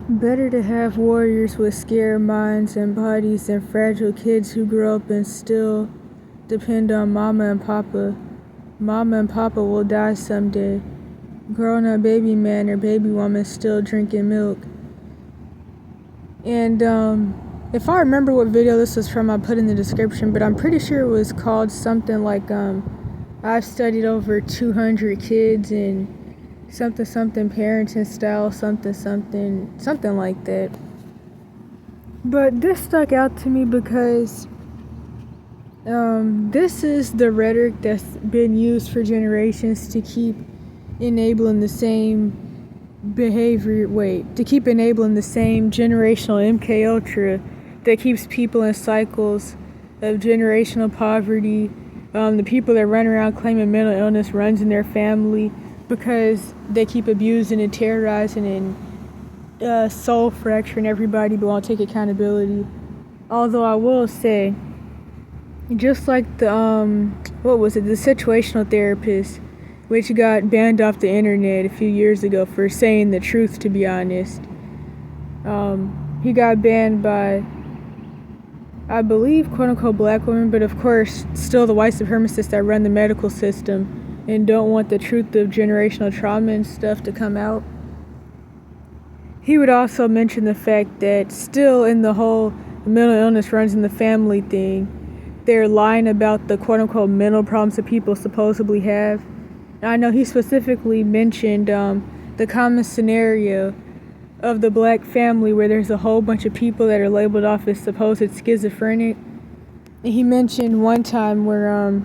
Better to have warriors with scared minds and bodies than fragile kids who grow up and still depend on mama and papa. Mama and papa will die someday. Grown up baby man or baby woman still drinking milk. And if I remember what video this was from, I'll put in the description, but I'm pretty sure it was called something like I've studied over 200 kids and something parenting style, something like that. But this stuck out to me because this is the rhetoric that's been used for generations to keep enabling the same to keep enabling the same generational MK Ultra that keeps people in cycles of generational poverty. The people that run around claiming mental illness runs in their family because they keep abusing and terrorizing and soul fracturing everybody but won't take accountability. Although I will say, just like the the situational therapist, which got banned off the internet a few years ago for saying the truth, to be honest. He got banned by, I believe, quote-unquote black women, but of course still the white supremacists that run the medical system and don't want the truth of generational trauma and stuff to come out. He would also mention the fact that still in the whole mental illness runs in the family thing, they're lying about the quote-unquote mental problems that people supposedly have. I know he specifically mentioned the common scenario of the black family where there's a whole bunch of people that are labeled off as supposed schizophrenic. And he mentioned one time where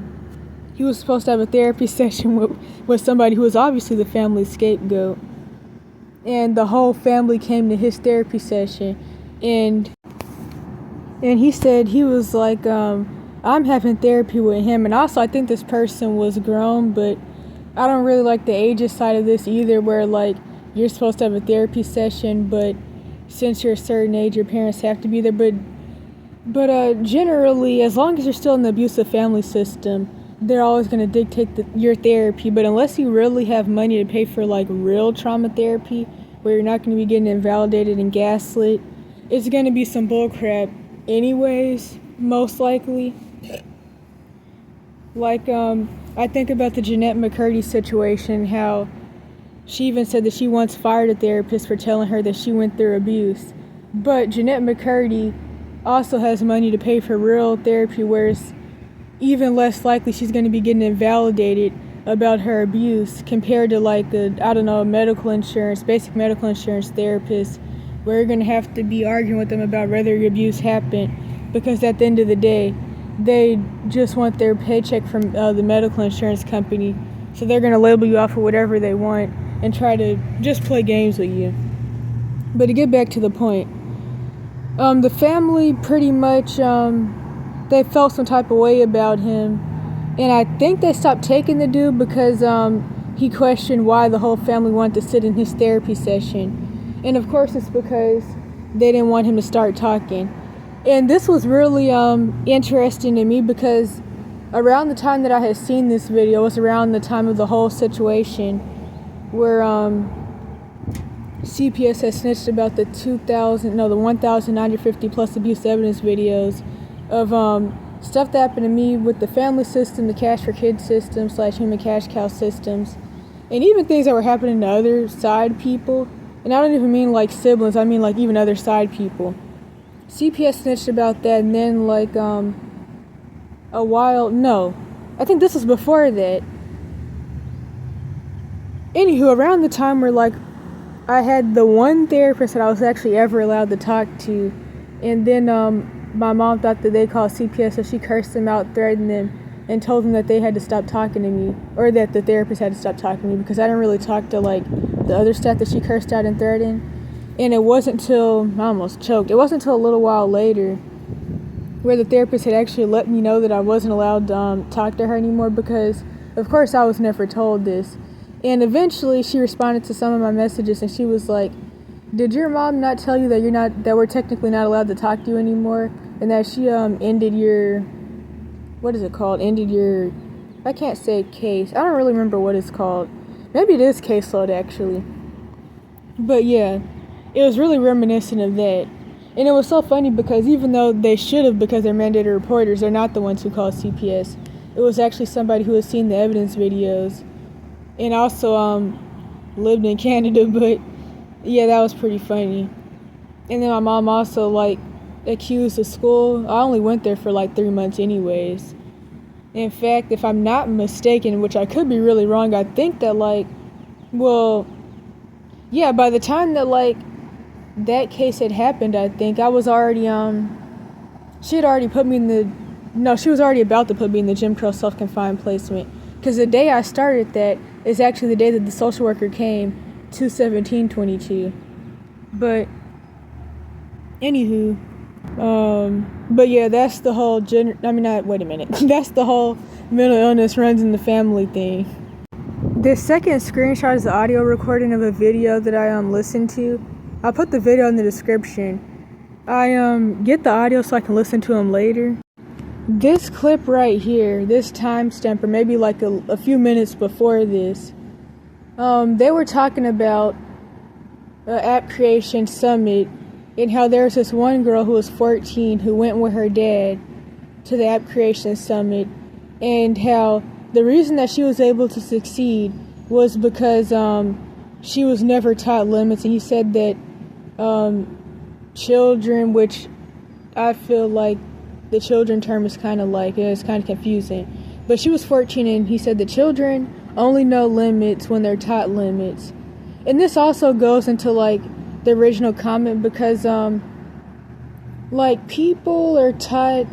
he was supposed to have a therapy session with somebody who was obviously the family scapegoat. And the whole family came to his therapy session. And he said he was like, I'm having therapy with him. And also I think this person was grown, but I don't really like the ageist side of this either, where like you're supposed to have a therapy session, but since you're a certain age, your parents have to be there. But generally, as long as you're still in the abusive family system, they're always going to dictate your therapy. But unless you really have money to pay for like real trauma therapy, where you're not going to be getting invalidated and gaslit, it's going to be some bullcrap anyways, most likely. Like, I think about the Jeanette McCurdy situation, how she even said that she once fired a therapist for telling her that she went through abuse. But Jeanette McCurdy also has money to pay for real therapy, whereas even less likely she's going to be getting invalidated about her abuse compared to like basic medical insurance therapist, where you're going to have to be arguing with them about whether your abuse happened, because at the end of the day, they just want their paycheck from the medical insurance company, so they're going to label you off for whatever they want and try to just play games with you. But to get back to the point, the family pretty much, they felt some type of way about him, and I think they stopped taking the dude because he questioned why the whole family wanted to sit in his therapy session. And of course it's because they didn't want him to start talking. And this was really interesting to me because around the time that I had seen this video was around the time of the whole situation where CPS had snitched about the 1,950 plus abuse evidence videos of stuff that happened to me with the family system, the cash for kids system / human cash cow systems, and even things that were happening to other side people. And I don't even mean like siblings, I mean like even other side people. CPS snitched about that, and then I think this was before that. Anywho, around the time where like I had the one therapist that I was actually ever allowed to talk to, and then my mom thought that they called CPS, so she cursed them out, threatened them, and told them that they had to stop talking to me, or that the therapist had to stop talking to me, because I didn't really talk to like the other staff that she cursed out and threatened. And it wasn't until, I almost choked, it wasn't until a little while later where the therapist had actually let me know that I wasn't allowed to talk to her anymore, because of course I was never told this. And eventually she responded to some of my messages and she was like, did your mom not tell you that we're technically not allowed to talk to you anymore, and that she ended your, I can't say case, I don't really remember what it's called, maybe it is caseload actually, but yeah. it was really reminiscent of that. And it was so funny because even though they should have, because they're mandated reporters, they're not the ones who called CPS. It was actually somebody who had seen the evidence videos and also lived in Canada. But yeah, that was pretty funny. And then my mom also like accused the school. I only went there for like 3 months anyways. In fact, if I'm not mistaken, which I could be really wrong, I think that by the time that that case had happened, I think I was already she had already put me in she was already about to put me in the Jim Crow self-confined placement, because the day I started that is actually the day that the social worker came, 2/17/22. But anywho, but yeah, that's the whole that's the whole mental illness runs in the family thing. This second screenshot is the audio recording of a video that I listened to. I'll put the video in the description. I get the audio so I can listen to them later. This clip right here, this timestamp, or maybe like a few minutes before this, they were talking about app creation summit, and how there was this one girl who was 14 who went with her dad to the app creation summit, and how the reason that she was able to succeed was because she was never taught limits. And he said that children, which I feel like the children term is kind of it's kind of confusing, but she was 14, and he said the children only know limits when they're taught limits. And this also goes into the original comment, because people are taught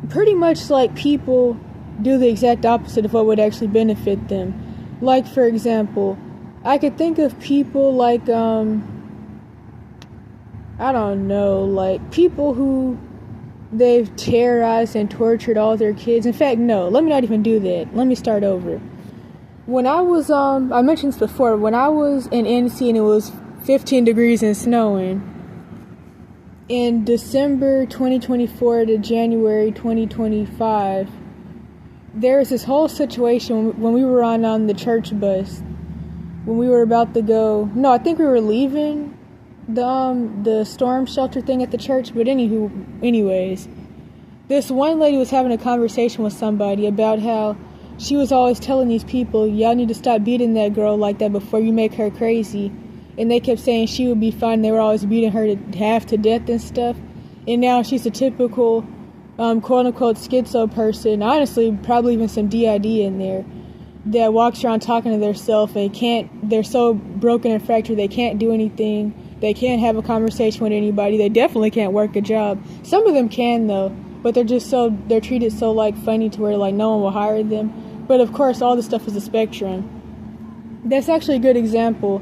pretty much people do the exact opposite of what would actually benefit them. Like, for example, I could think of people I don't know, people who they've terrorized and tortured all their kids. In fact, no, let me not even do that. Let me start over. When I was, I mentioned this before, when I was in NC and it was 15 degrees and snowing, in December 2024 to January 2025, there was this whole situation when we were on the church bus, when we were about to go, no, I think we were leaving the storm shelter thing at the church. But anyways, this one lady was having a conversation with somebody about how she was always telling these people, y'all need to stop beating that girl like that before you make her crazy. And they kept saying she would be fine. They were always beating her to half to death and stuff. And now she's a typical quote-unquote schizo person, honestly probably even some DID in there, that walks around talking to themselves and they're so broken and fractured they can't do anything. They can't have a conversation with anybody. They definitely can't work a job. Some of them can though, but they're treated so funny to where no one will hire them. But of course all this stuff is a spectrum. That's actually a good example,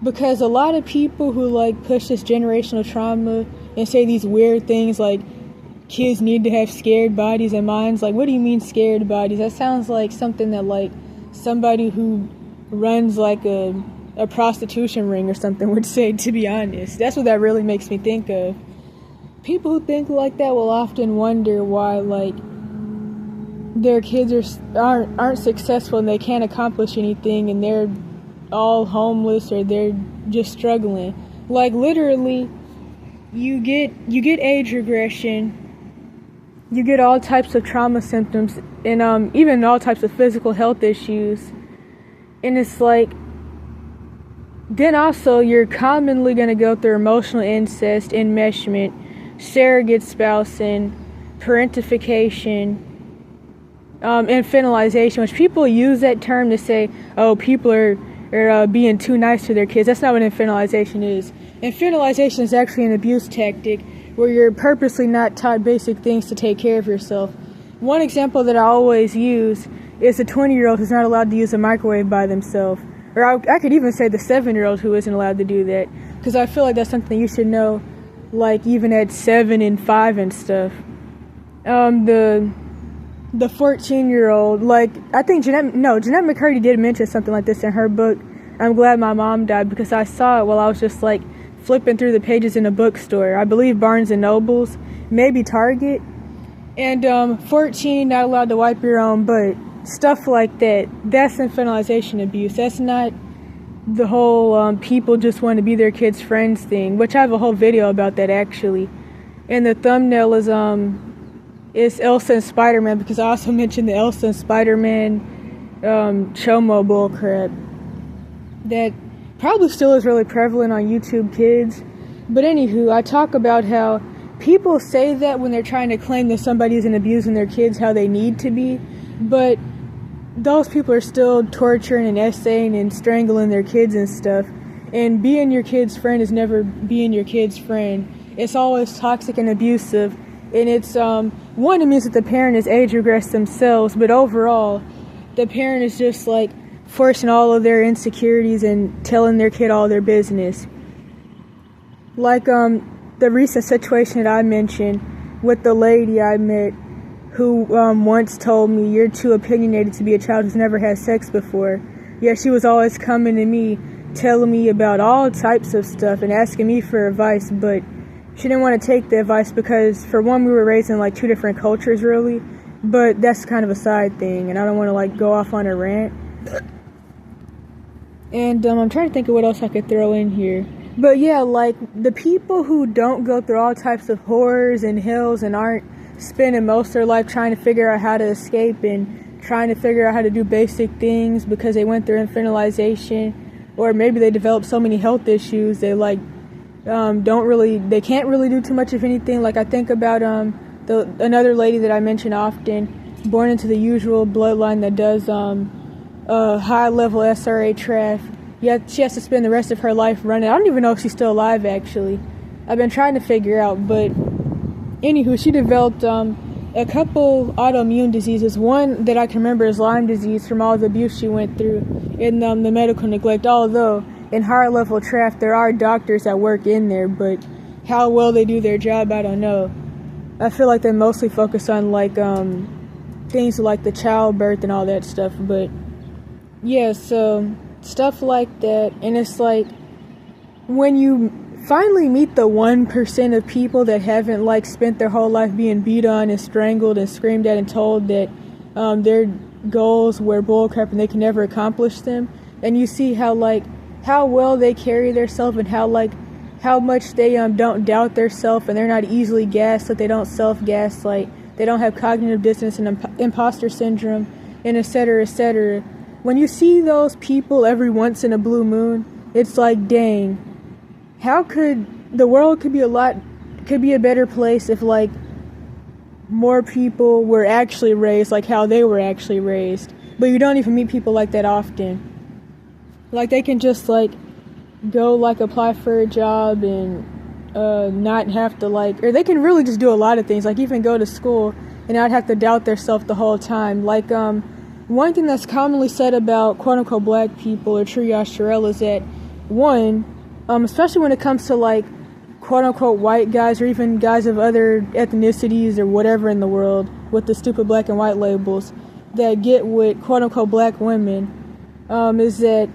because a lot of people who push this generational trauma and say these weird things kids need to have scared bodies and minds. What do you mean scared bodies? That sounds like something that somebody who runs a prostitution ring or something would say, to be honest. That's what that really makes me think of. People who think like that will often wonder why their kids aren't successful and they can't accomplish anything, and they're all homeless or they're just struggling. Literally, you get age regression, you get all types of trauma symptoms, and even all types of physical health issues. And it's then also you're commonly going to go through emotional incest, enmeshment, surrogate spousing, parentification, infantilization, which people use that term to say, oh, people are being too nice to their kids. That's not what infantilization is. Infantilization is actually an abuse tactic where you're purposely not taught basic things to take care of yourself. One example that I always use is a 20-year-old who's not allowed to use a microwave by themselves. Or I could even say the 7-year-old who isn't allowed to do that, because I feel like that's something you should know, even at 7 and 5 and stuff. The 14-year-old, I think Jeanette McCurdy did mention something like this in her book, I'm Glad My Mom Died, because I saw it while I was just flipping through the pages in a bookstore. I believe Barnes and Nobles, maybe Target. And 14, not allowed to wipe your own butt. Stuff like that. That's infantilization abuse. That's not the whole people just want to be their kids' friends thing, which I have a whole video about that actually. And the thumbnail is Elsa and Spider-Man, because I also mentioned the Elsa and Spider-Man chomo bullcrap that probably still is really prevalent on YouTube Kids. But anywho, I talk about how people say that when they're trying to claim that somebody isn't abusing their kids how they need to be, but those people are still torturing and essaying and strangling their kids and stuff. And being your kid's friend is never being your kid's friend. It's always toxic and abusive. And it's, one, it means that the parent is age regressed themselves, but overall, the parent is just like forcing all of their insecurities and telling their kid all their business. Like, the recent situation that I mentioned with the lady I met who once told me, "You're too opinionated to be a child who's never had sex before." Yeah, she was always coming to me, telling me about all types of stuff and asking me for advice, but she didn't want to take the advice because, for one, we were raised in like two different cultures, really, but that's kind of a side thing, and I don't want to like go off on a rant. And I'm trying to think of what else I could throw in here. But yeah, like, the people who don't go through all types of horrors and hills and aren't spending most of their life trying to figure out how to escape and trying to figure out how to do basic things because they went through infantilization, or maybe they developed so many health issues they like they can't really do too much of anything. Like, I think about another lady that I mention often, born into the usual bloodline that does high level SRA traffic. Yet she has to spend the rest of her life running. I don't even know if she's still alive, actually. I've been trying to figure out, but anywho, she developed a couple autoimmune diseases. One that I can remember is Lyme disease, from all the abuse she went through and the medical neglect. Although in higher level traffic there are doctors that work in there, but how well they do their job, I don't know. I feel like they mostly focus on like things like the childbirth and all that stuff. But yeah, so stuff like that. And it's like, when you finally meet the 1% of people that haven't like spent their whole life being beat on and strangled and screamed at and told that their goals were bullcrap and they can never accomplish them, and you see how well they carry themselves and how much they don't doubt themselves, and they're not easily gaslit, they don't self-gaslight, they don't have cognitive dissonance and imposter syndrome, and etc., etc. When you see those people every once in a blue moon, it's like, dang, how could the world could be a better place if like more people were actually raised like how they were actually raised. But you don't even meet people like that often. Like, they can just like go like apply for a job and not have to or they can really just do a lot of things, like even go to school and not have to doubt themselves the whole time. Like, one thing that's commonly said about quote-unquote black people or triage Sherelle is that, one, especially when it comes to like quote-unquote white guys or even guys of other ethnicities or whatever in the world with the stupid black and white labels that get with quote-unquote black women, is that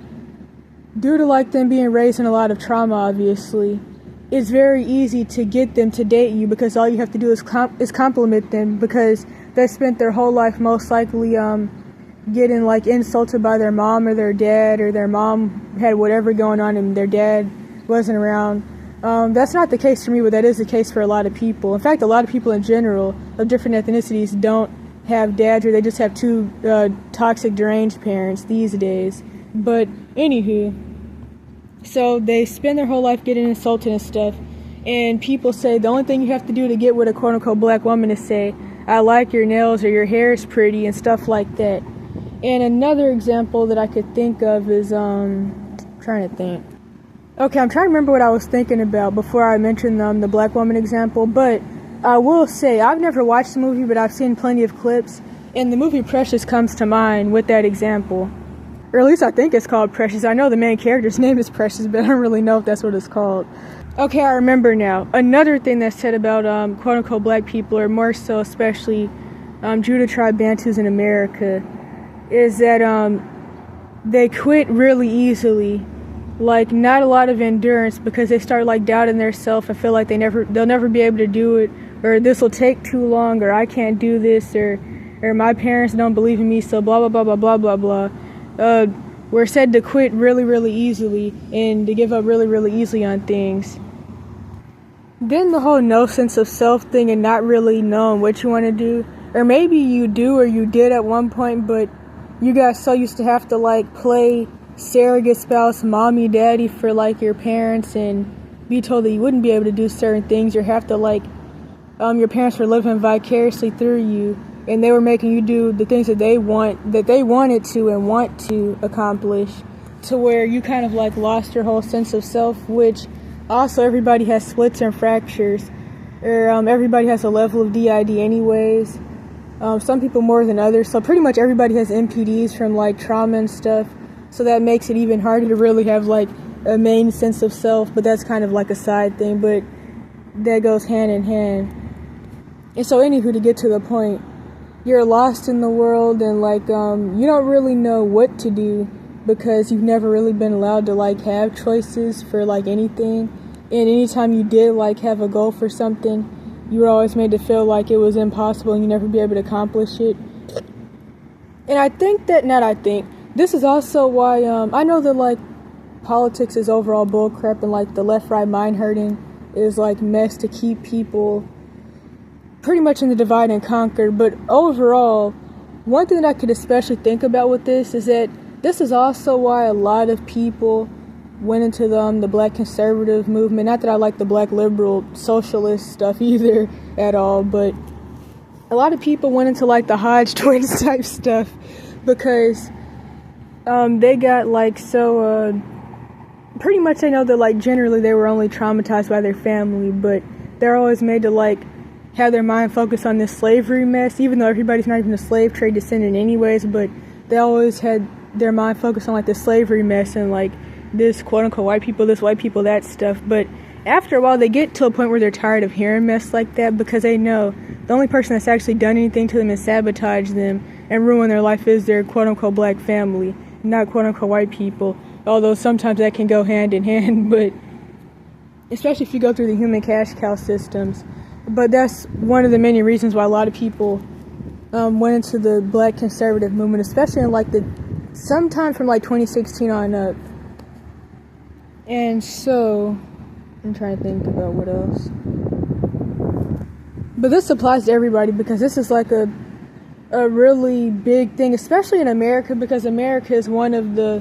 due to like them being raised in a lot of trauma, obviously, it's very easy to get them to date you because all you have to do is compliment them, because they spent their whole life most likely getting like insulted by their mom or their mom had whatever going on and their dad wasn't around. That's not the case for me, but that is the case for a lot of people. In fact, a lot of people in general of different ethnicities don't have dads, or they just have two toxic, deranged parents these days. But anywho, so they spend their whole life getting insulted and stuff, and people say the only thing you have to do to get with a quote-unquote black woman is say, "I like your nails," or "your hair is pretty," and stuff like that. And another example that I could think of is, trying to think. Okay, I'm trying to remember what I was thinking about before I mentioned the black woman example, but I will say, I've never watched the movie, but I've seen plenty of clips, and the movie Precious comes to mind with that example. Or at least I think it's called Precious. I know the main character's name is Precious, but I don't really know if that's what it's called. Okay, I remember now. Another thing that's said about quote-unquote black people, or more so especially Judah tribe Bantus in America, is that they quit really easily. Like, not a lot of endurance, because they start like doubting themselves and feel like they'll never be able to do it, or this will take too long, or I can't do this, or my parents don't believe in me, so blah blah blah blah blah blah blah. we're said to quit really, really easily and to give up really, really easily on things. Then the whole no sense of self thing and not really knowing what you want to do. Or maybe you do or you did at one point, but you got so used to have to like play surrogate spouse, mommy, daddy for like your parents and be told that you wouldn't be able to do certain things or have to like your parents were living vicariously through you and they were making you do the things that they wanted to and want to accomplish, to where you kind of like lost your whole sense of self, which also everybody has splits and fractures, or everybody has a level of DID anyways. Some people more than others, so pretty much everybody has MPDs from like trauma and stuff, so that makes it even harder to really have like a main sense of self, but that's kind of like a side thing, but that goes hand in hand. And so anywho, to get to the point, you're lost in the world and like you don't really know what to do because you've never really been allowed to like have choices for like anything, and anytime you did like have a goal for something, you were always made to feel like it was impossible and you never be able to accomplish it. And I think that, this is also why I know that like politics is overall bullcrap and like the left-right mind herding is like mess to keep people pretty much in the divide and conquer. But overall, one thing that I could especially think about with this is that this is also why a lot of people went into the black conservative movement. Not that I like the black liberal socialist stuff either at all, but a lot of people went into like the Hodge twins type stuff because they got like so pretty much they know that like generally they were only traumatized by their family, but they're always made to like have their mind focused on this slavery mess, even though everybody's not even a slave trade descendant anyways, but they always had their mind focused on like the slavery mess and like this quote-unquote white people this, white people that stuff. But after a while they get to a point where they're tired of hearing mess like that because they know the only person that's actually done anything to them and sabotaged them and ruined their life is their quote-unquote black family, not quote-unquote white people, although sometimes that can go hand in hand, but especially if you go through the human cash cow systems. But that's one of the many reasons why a lot of people went into the black conservative movement, especially in like sometime from like 2016 on up. And so I'm trying to think about what else. But this applies to everybody because this is like a really big thing, especially in America, because America is one of the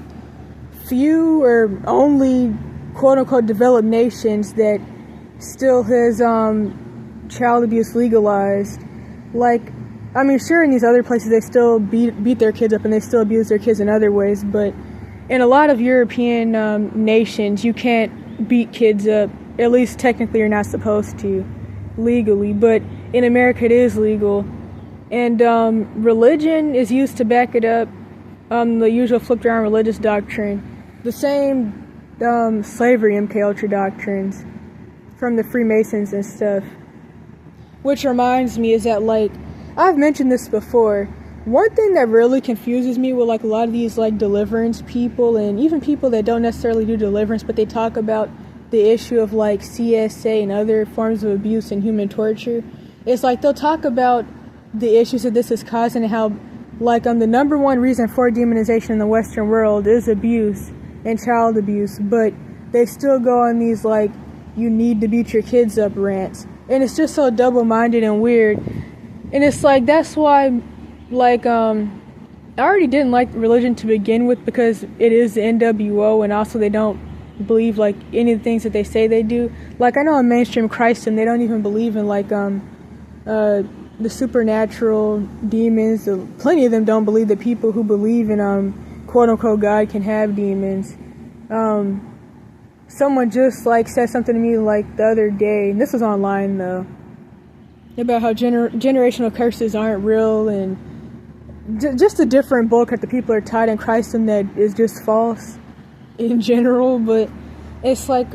few or only quote-unquote developed nations that still has child abuse legalized. Like, I mean, sure, in these other places they still beat their kids up and they still abuse their kids in other ways, but in a lot of European nations you can't beat kids up, at least technically you're not supposed to legally, but in America it is legal. And religion is used to back it up, the usual flipped around religious doctrine, the same slavery MK Ultra doctrines from the Freemasons and stuff. Which reminds me is that, like, I've mentioned this before, one thing that really confuses me with like a lot of these like deliverance people and even people that don't necessarily do deliverance, but they talk about the issue of like CSA and other forms of abuse and human torture, it's like they'll talk about the issues that this is causing and how like the number one reason for demonization in the Western world is abuse and child abuse, but they still go on these like you need to beat your kids up rants, and it's just so double-minded and weird. And it's like that's why like I already didn't like religion to begin with because it is the NWO, and also they don't believe like any of the things that they say they do. Like I know in mainstream Christendom they don't even believe in like the supernatural demons. Plenty of them don't believe that people who believe in quote unquote God can have demons. Someone just like said something to me like the other day, and this was online though, about how generational curses aren't real and just a different bullcrap that people are taught in Christendom that is just false in general. But it's like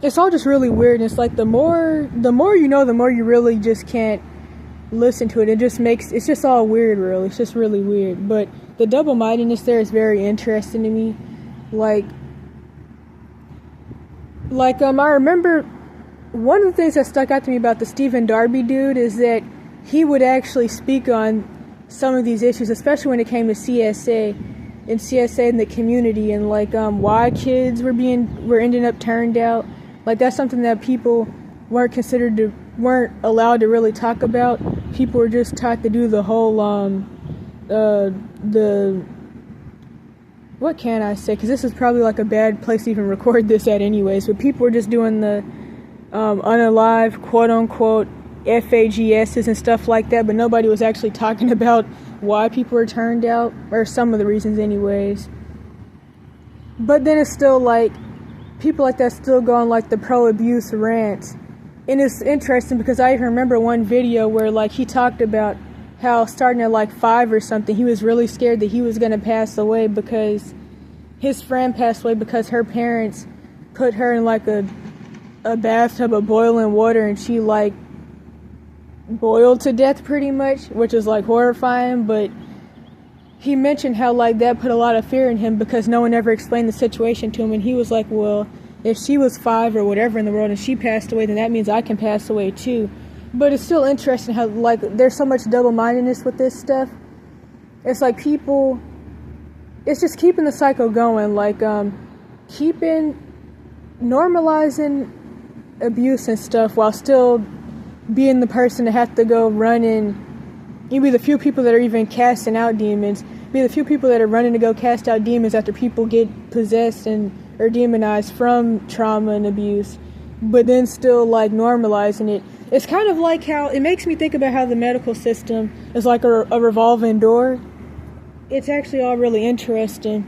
it's all just really weird, and it's like the more you know, the more you really just can't listen to it. It's just all weird, really. It's just really weird. But the double-mindedness there is very interesting to me. Like I remember one of the things that stuck out to me about the Stephen Darby dude is that he would actually speak on some of these issues, especially when it came to CSA. in CSA in the community, and like why kids were ending up turned out. Like that's something that people weren't allowed to really talk about. People were just taught to do the whole what can I say? Because this is probably like a bad place to even record this at anyways. But people were just doing the unalive, quote unquote, FAGSs and stuff like that. But nobody was actually talking about why people were turned out, or some of the reasons anyways. But then it's still like, people like that still go on like the pro-abuse rant. And it's interesting because I even remember one video where like he talked about how starting at like 5 or something, he was really scared that he was going to pass away because his friend passed away because her parents put her in like a bathtub of boiling water, and she like boiled to death pretty much, which is like horrifying. But he mentioned how like that put a lot of fear in him because no one ever explained the situation to him, and he was like, well, if she was 5 or whatever in the world and she passed away, then that means I can pass away too. But it's still interesting how like there's so much double-mindedness with this stuff. It's like people, it's just keeping the cycle going, like normalizing abuse and stuff while still being the person to have to go running. You be the few people that are even casting out demons. Be the few people that are running to go cast out demons after people get possessed or demonized from trauma and abuse, but then still like normalizing it. It's kind of like how it makes me think about how the medical system is like a revolving door. It's actually all really interesting.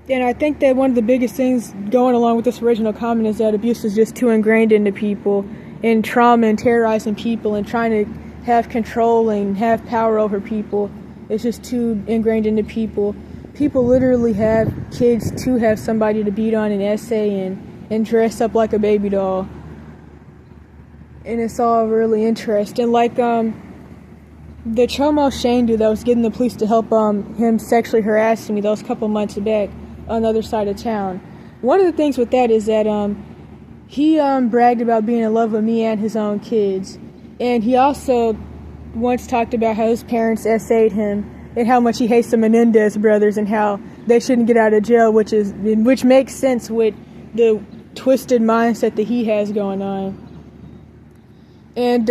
And I think that one of the biggest things going along with this original comment is that abuse is just too ingrained into people, and trauma and terrorizing people and trying to have control and have power over people. It's just too ingrained into people. People literally have kids to have somebody to beat on an essay and dress up like a baby doll. And it's all really interesting. Like the Chomo Shane dude that was getting the police to help him sexually harassing me those couple months back on the other side of town. One of the things with that is that he bragged about being in love with me and his own kids. And he also once talked about how his parents essayed him and how much he hates the Menendez brothers and how they shouldn't get out of jail, which makes sense with the twisted mindset that he has going on. And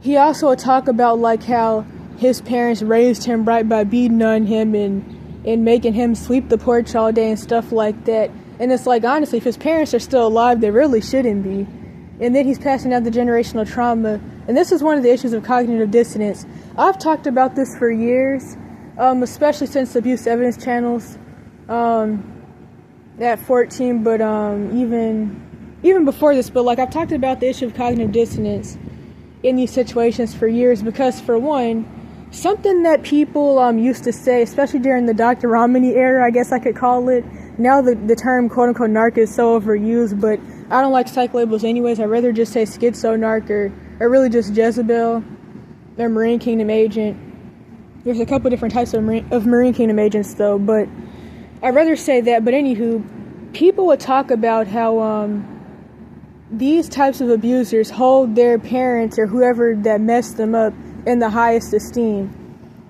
he also would talk about like how his parents raised him right by beating on him and making him sweep the porch all day and stuff like that. And it's like, honestly, if his parents are still alive, they really shouldn't be. And then he's passing out the generational trauma. And this is one of the issues of cognitive dissonance. I've talked about this for years, especially since the abuse evidence channels at 14, but even before this. But like, I've talked about the issue of cognitive dissonance in these situations for years because, for one, something that people used to say, especially during the Dr. Romney era, I guess I could call it. Now the term quote-unquote narc is so overused, but I don't like psych labels anyways. I'd rather just say schizo-narc or really just Jezebel or Marine Kingdom agent. There's a couple different types of Marine Kingdom agents though, but I'd rather say that. But anywho, people would talk about how these types of abusers hold their parents or whoever that messed them up in the highest esteem.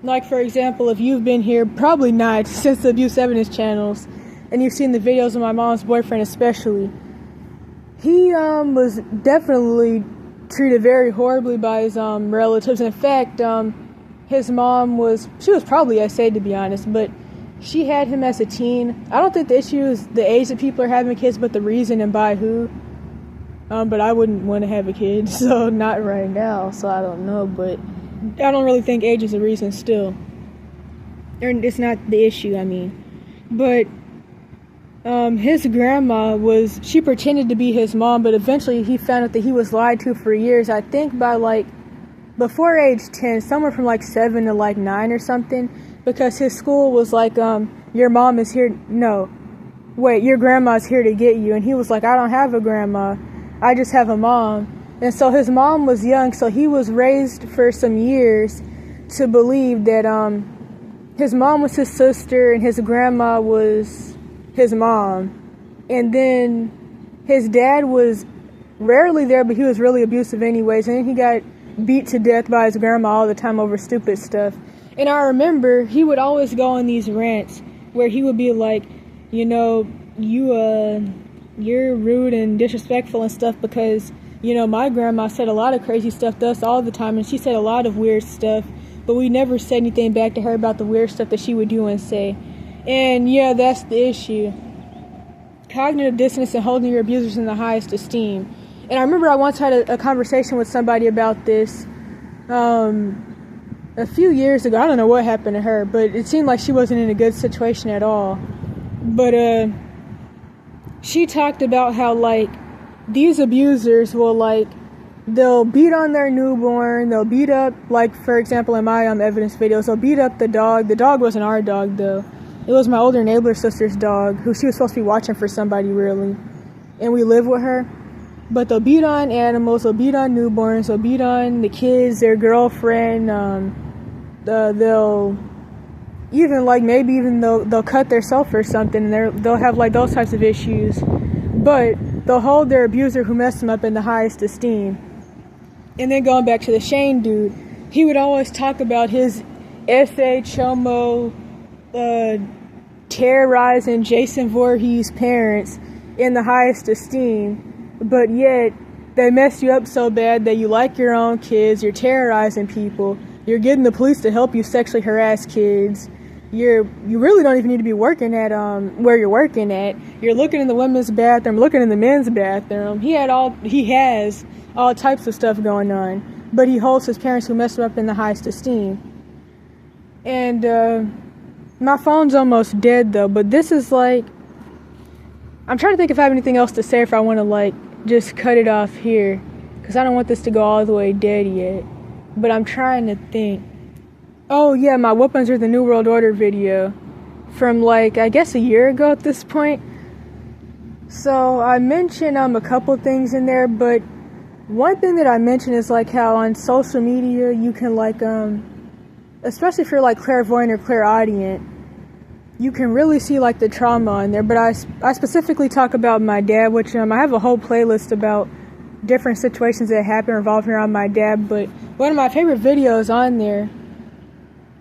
Like, for example, if you've been here, probably not, since the abuse evidence channels, and you've seen the videos of my mom's boyfriend especially, he was definitely treated very horribly by his relatives. In fact, his mom was probably essayed, to be honest, but she had him as a teen. I don't think the issue is the age that people are having kids, but the reason and by who. But I wouldn't want to have a kid, so not right now, so I don't know, but I don't really think age is a reason still. Or it's not the issue, I mean. But his grandma she pretended to be his mom, but eventually he found out that he was lied to for years. I think by like before age 10, somewhere from like 7 to like 9 or something, because his school was like, your mom is here. No, wait, your grandma's here to get you. And he was like, I don't have a grandma, I just have a mom. And so his mom was young, so he was raised for some years to believe that his mom was his sister and his grandma was his mom. And then his dad was rarely there, but he was really abusive anyways. And then he got beat to death by his grandma all the time over stupid stuff. And I remember he would always go on these rants where he would be like, you know, you're rude and disrespectful and stuff because, you know, my grandma said a lot of crazy stuff to us all the time, and she said a lot of weird stuff, but we never said anything back to her about the weird stuff that she would do and say. And yeah, that's the issue. Cognitive dissonance and holding your abusers in the highest esteem. And I remember I once had a conversation with somebody about this a few years ago. I don't know what happened to her, but it seemed like she wasn't in a good situation at all. But she talked about how, like, these abusers will, like, they'll beat on their newborn, they'll beat up, like, for example, in my evidence videos, they'll beat up the dog. The dog wasn't our dog, though. It was my older neighbor sister's dog, who she was supposed to be watching for somebody, really. And we live with her. But they'll beat on animals, they'll beat on newborns, they'll beat on the kids, their girlfriend, they'll even, like, maybe even they'll cut themselves or something, and they'll have, like, those types of issues. But they'll hold their abuser who messed them up in the highest esteem. And then going back to the Shane dude, he would always talk about his S.H.O.M.O. Terrorizing Jason Voorhees' parents in the highest esteem. But yet, they mess you up so bad that you like your own kids, you're terrorizing people, you're getting the police to help you sexually harass kids, you really don't even need to be working at where you're working at, you're looking in the women's bathroom, looking in the men's bathroom. He has all types of stuff going on, but he holds his parents who messed him up in the highest esteem. And my phone's almost dead though, but this is like, I'm trying to think if I have anything else to say, if I want to, like, just cut it off here, because I don't want this to go all the way dead yet, but I'm trying to think. Oh yeah, my Weapons Are the New World Order video from, like, I guess a year ago at this point. So I mentioned a couple things in there, but one thing that I mentioned is, like, how on social media you can, like, especially if you're, like, clairvoyant or clairaudient, you can really see, like, the trauma in there. But I specifically talk about my dad, which I have a whole playlist about different situations that happen revolving around my dad. But one of my favorite videos on there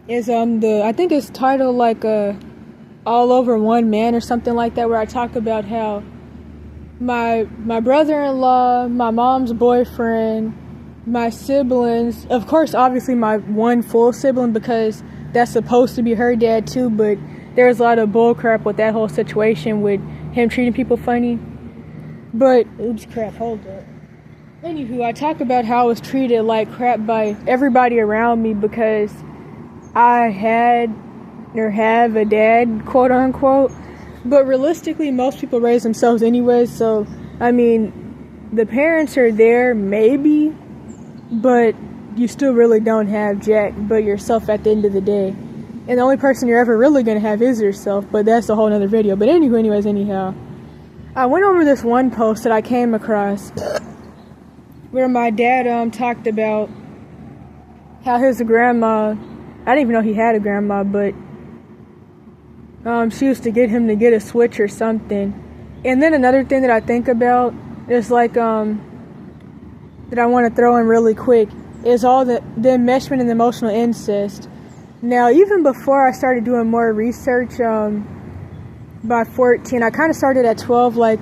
is I think it's titled, like, All Over One Man or something like that, where I talk about how my brother-in-law, my mom's boyfriend, my siblings, of course, obviously my one full sibling, because that's supposed to be her dad too, but there's a lot of bullcrap with that whole situation with him treating people funny. But, oops, crap, hold up. Anywho, I talk about how I was treated like crap by everybody around me because I had or have a dad, quote unquote. But realistically, most people raise themselves anyway, so, I mean, the parents are there, maybe, but you still really don't have jack but yourself at the end of the day. And the only person you're ever really going to have is yourself, but that's a whole nother video. But anyhow, I went over this one post that I came across where my dad talked about how his grandma, I didn't even know he had a grandma, but she used to get him to get a Switch or something. And then another thing that I think about is, like, that I want to throw in really quick is all the enmeshment and emotional incest. Now, even before I started doing more research, by 14, I kind of started at 12, like,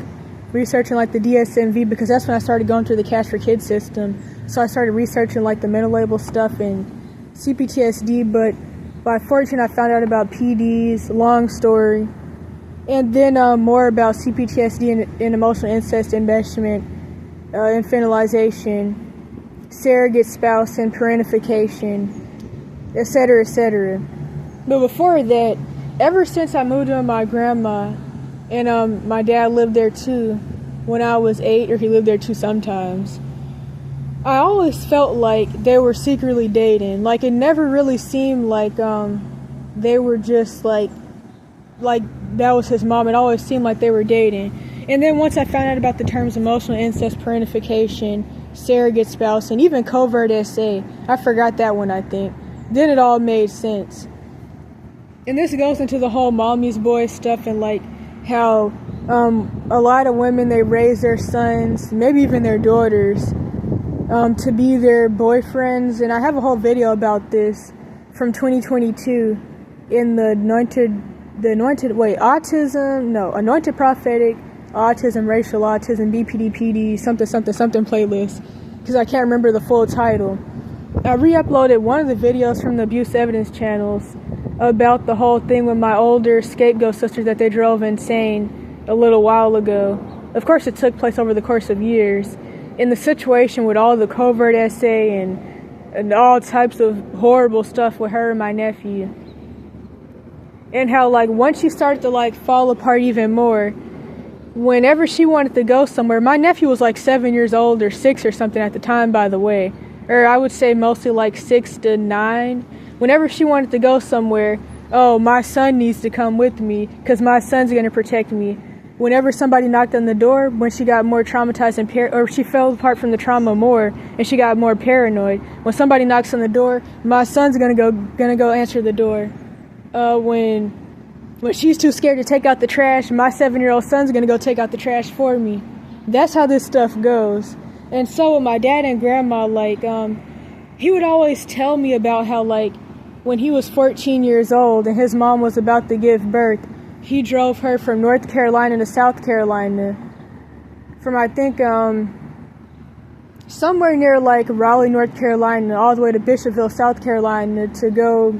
researching, like, the DSMV, because that's when I started going through the Cash for Kids system. So I started researching, like, the mental label stuff and CPTSD, but by 14, I found out about PDs, long story, and then more about CPTSD and emotional incest, enmeshment, infantilization, surrogate spouse, and parentification, etc., etc. But before that, ever since I moved in with my grandma, and my dad lived there too when I was 8, or he lived there too sometimes, I always felt like they were secretly dating. Like, it never really seemed like they were just like that was his mom. It always seemed like they were dating. And then once I found out about the terms emotional incest, parentification, surrogate spouse, and even covert SA, I forgot that one, I think. Then it all made sense. And this goes into the whole mommy's boy stuff, and, like, how a lot of women, they raise their sons, maybe even their daughters, to be their boyfriends. And I have a whole video about this from 2022 in the anointed prophetic autism, racial autism, BPD-PD, something playlist, because I can't remember the full title. I re-uploaded one of the videos from the abuse evidence channels about the whole thing with my older scapegoat sisters that they drove insane a little while ago. Of course, it took place over the course of years. In the situation with all the covert essay and all types of horrible stuff with her and my nephew. And how, like, once she started to, like, fall apart even more, whenever she wanted to go somewhere, my nephew was, like, 7 years old or 6 or something at the time, by the way. Or I would say mostly, like, 6 to 9. Whenever she wanted to go somewhere, oh, my son needs to come with me because my son's going to protect me. Whenever somebody knocked on the door, when she got more traumatized or she fell apart from the trauma more and she got more paranoid, when somebody knocks on the door, my son's gonna go answer the door. When she's too scared to take out the trash, my 7-year-old son's gonna go take out the trash for me. That's how this stuff goes. And so with my dad and grandma, like, he would always tell me about how, like, when he was 14 years old and his mom was about to give birth, he drove her from North Carolina to South Carolina. From, I think, somewhere near, like, Raleigh, North Carolina, all the way to Bishopville, South Carolina, to go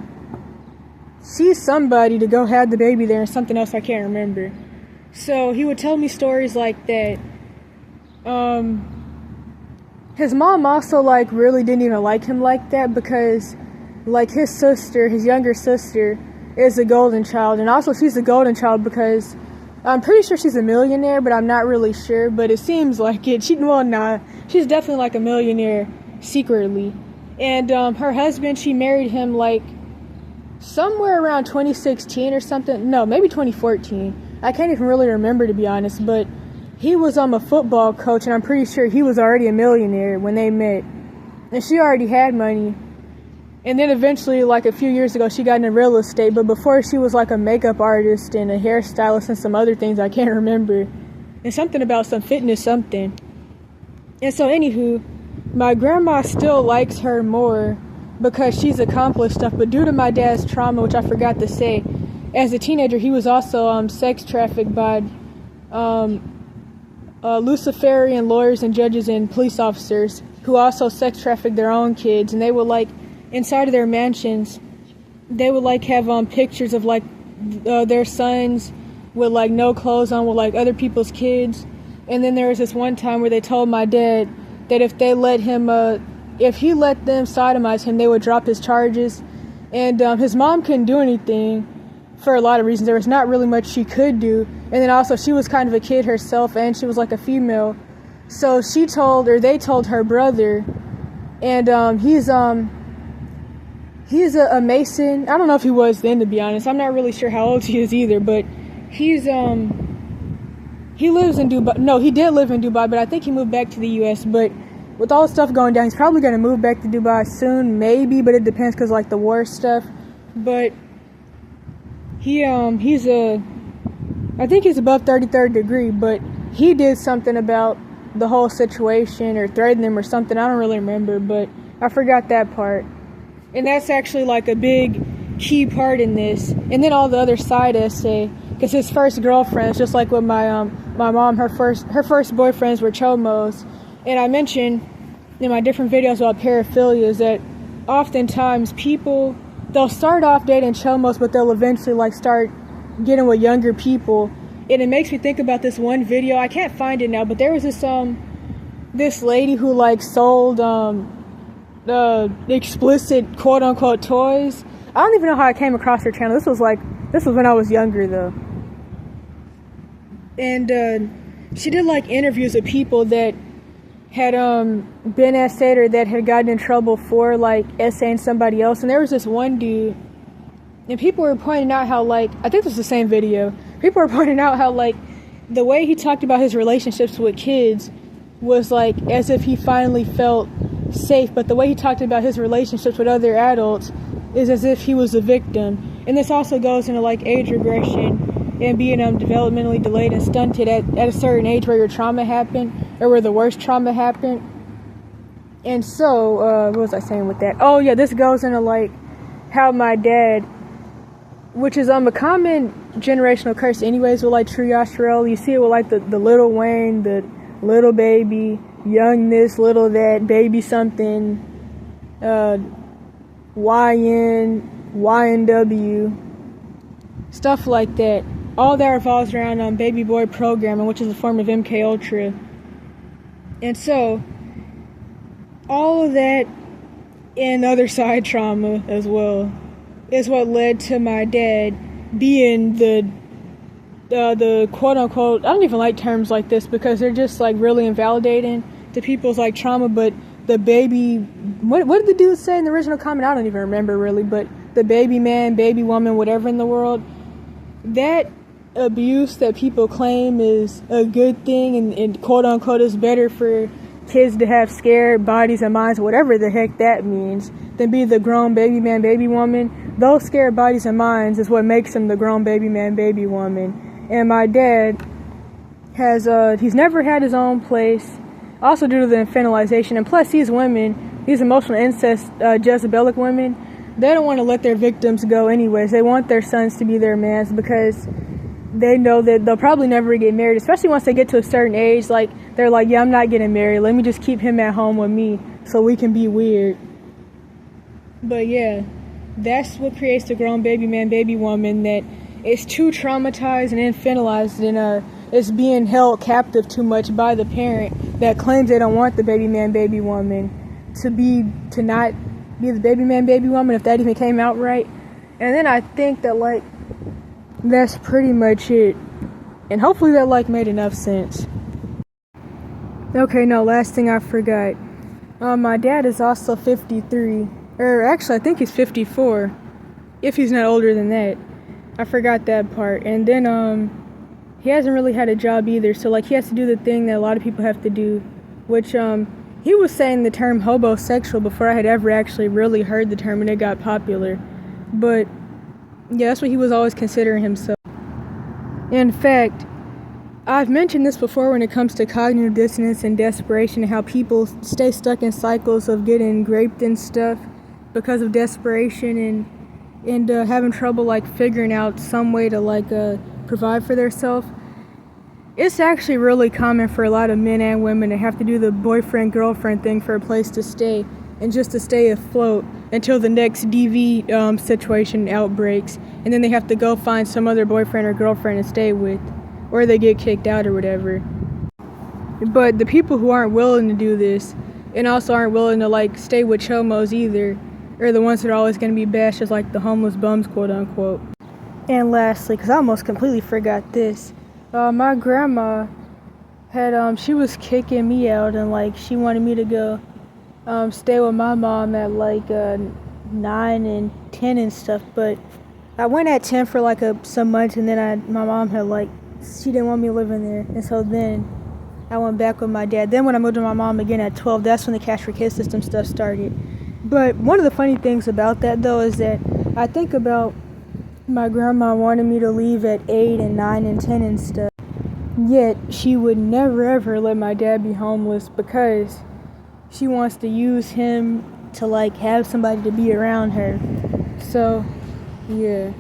see somebody, to go have the baby there, and something else I can't remember. So he would tell me stories like that. His mom also, like, really didn't even like him like that because, like, his sister, his younger sister, is a golden child, and also she's a golden child because I'm pretty sure she's a millionaire, but I'm not really sure, but it seems like it. She's definitely like a millionaire secretly. And her husband, she married him like somewhere around 2016 or something. No, maybe 2014. I can't even really remember, to be honest, but he was a football coach, and I'm pretty sure he was already a millionaire when they met, and she already had money. And then eventually, like a few years ago, she got into real estate. But before, she was like a makeup artist and a hairstylist and some other things I can't remember. And something about some fitness something. And so, anywho, my grandma still likes her more because she's accomplished stuff. But due to my dad's trauma, which I forgot to say, as a teenager, he was also sex trafficked by Luciferian lawyers and judges and police officers who also sex trafficked their own kids. And they would, like, inside of their mansions, they would, like, have pictures of, like, their sons with, like, no clothes on with, like, other people's kids. And then there was this one time where they told my dad that if they let him, if he let them sodomize him, they would drop his charges. And his mom couldn't do anything for a lot of reasons. There was not really much she could do. And then also she was kind of a kid herself, and she was like a female. So they told her brother, and he's a Mason. I don't know if he was then, to be honest. I'm not really sure how old he is either, but he lives in Dubai. No, he did live in Dubai, but I think he moved back to the U.S. But with all the stuff going down, he's probably going to move back to Dubai soon, maybe, but it depends because, like, the war stuff. But I think he's above 33rd degree, but he did something about the whole situation or threatened them or something. I don't really remember, but I forgot that part. And that's actually, like, a big key part in this. And then all the other side essay, because his first girlfriends, just like with my mom, her first boyfriends were chomos. And I mentioned in my different videos about paraphilias that oftentimes people, they'll start off dating chomos, but they'll eventually, like, start getting with younger people. And it makes me think about this one video. I can't find it now, but there was this lady who, like, sold explicit quote-unquote toys. I don't even know how I came across her channel. This was when I was younger, though. And she did, like, interviews with people that had been essayed or that had gotten in trouble for, like, essaying somebody else. And there was this one dude, and people were pointing out how, like, I think this was the same video. People were pointing out how, like, the way he talked about his relationships with kids was, like, as if he finally felt safe, but the way he talked about his relationships with other adults is as if he was a victim. And this also goes into, like, age regression and being developmentally delayed and stunted at a certain age where your trauma happened or where the worst trauma happened. And so what was I saying with that? Oh yeah, this goes into, like, how my dad, which is a common generational curse anyways with like Triashirel. You see it with like the little Wayne, the little baby, young this, little that, baby something, YNW, stuff like that. All that revolves around baby boy programming, which is a form of MK Ultra. And so, all of that and other side trauma as well is what led to my dad being the quote unquote, I don't even like terms like this because they're just like really invalidating to people's like trauma, but the baby, what did the dude say in the original comment? I don't even remember really, but the baby man, baby woman, whatever in the world, that abuse that people claim is a good thing and quote unquote is better for kids to have scared bodies and minds, whatever the heck that means, than be the grown baby man, baby woman. Those scared bodies and minds is what makes him the grown baby man, baby woman. And my dad has, he's never had his own place, also due to the infantilization. And plus, these women, these emotional incest, Jezebelic women, they don't want to let their victims go anyways. They want their sons to be their mans because they know that they'll probably never get married, especially once they get to a certain age. Like, they're like, yeah, I'm not getting married. Let me just keep him at home with me so we can be weird. But yeah, that's what creates the grown baby man, baby woman that is too traumatized and infantilized and is being held captive too much by the parent that claims they don't want the baby man, baby woman to not be the baby man, baby woman, if that even came out right. And then I think that like that's pretty much it. And hopefully that like made enough sense. Okay, no, last thing I forgot. My dad is also 53. Or actually, I think he's 54. If he's not older than that. I forgot that part. And then he hasn't really had a job either. So like he has to do the thing that a lot of people have to do, which he was saying the term hobosexual before I had ever actually really heard the term and it got popular. But yeah, that's what he was always considering himself. In fact, I've mentioned this before when it comes to cognitive dissonance and desperation and how people stay stuck in cycles of getting raped and stuff because of desperation and having trouble like figuring out some way to like provide for themselves. It's actually really common for a lot of men and women to have to do the boyfriend-girlfriend thing for a place to stay and just to stay afloat until the next DV situation outbreaks, and then they have to go find some other boyfriend or girlfriend to stay with, or they get kicked out or whatever. But the people who aren't willing to do this and also aren't willing to like stay with chomos either are the ones that are always going to be bashed as like the homeless bums, quote unquote. And lastly, because I almost completely forgot this, my grandma had she was kicking me out and like she wanted me to go stay with my mom at like 9 and 10 and stuff, but I went at 10 for like some months, and then my mom had like, she didn't want me living there, and so then I went back with my dad. Then when I moved to my mom again at 12, that's when the Cash for Kids system stuff started. But one of the funny things about that though is that I think about my grandma wanted me to leave at 8 and 9 and 10 and stuff, yet she would never ever let my dad be homeless because she wants to use him to like have somebody to be around her. So yeah.